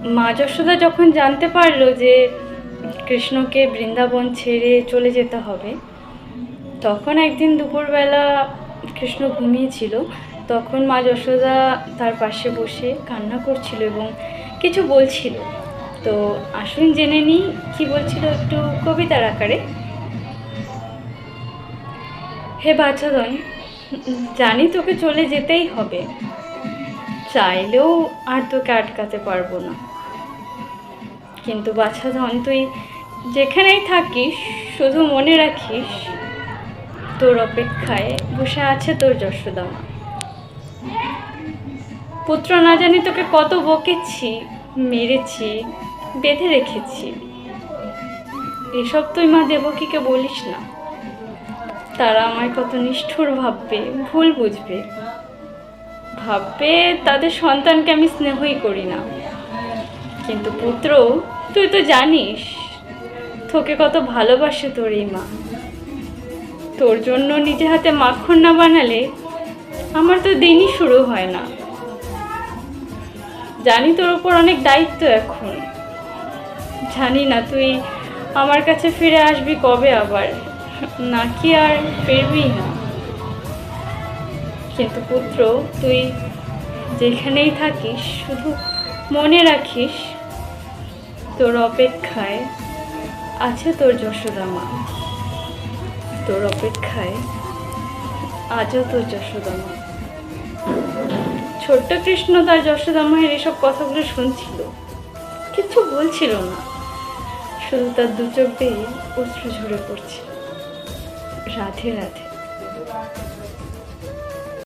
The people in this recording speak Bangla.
মা যশোদা যখন জানতে পারলো যে কৃষ্ণকে বৃন্দাবন ছেড়ে চলে যেতে হবে, তখন একদিন দুপুরবেলা কৃষ্ণ ঘুমিয়েছিল। তখন মা যশোদা তার পাশে বসে কান্না করছিল এবং কিছু বলছিল। তো আসুন জেনে নিই কি বলছিল একটু কবিতার আকারে। হে বাছাধন, জানি তোকে চলে যেতেই হবে, চাইলেও আর তোকে আটকাতে পারবো না। কিন্তু বাছাধন, তুই যেখানেই থাকিস শুধু মনে রাখিস তোর অপেক্ষায় বসে আছে তোর যশোদা মা। পুত্র না জানি তোকে কত বকেছি, মেরেছি, বেঁধে রেখেছি, এসব তুই মা দেবকীকে বলিস না। তারা আমায় কত নিষ্ঠুর ভাববে, ভুল বুঝবে, ভাববে তাদের সন্তানকে আমি স্নেহই করি না। কিন্তু পুত্র, তুই তো জানিস তোকে কত ভালোবাসে তোর এই মা। তোর জন্য নিজে হাতে মাখন না বানালে আমার তো দিনই শুরু হয় না। জানি তোর ওপর অনেক দায়িত্ব এখন, জানি না তুই আমার কাছে ফিরে আসবি কবে আবার, নাকি আর ফিরবি না। কিন্তু পুত্র, তুই যেখানেই থাকিস শুধু মনে রাখিস তোর অপেক্ষায় আছে তোর যশোদা মা। তোর অপেক্ষায় আজও তোর যশোদা মা। ছোট্ট কৃষ্ণ তার যশোদা মায়ের এসব কথাগুলো শুনছিল, কিচ্ছু বলছিল না, শুধু তার দু চোখ দিয়ে অশ্রু ঝরে পড়ছিল। রাধে রাধে।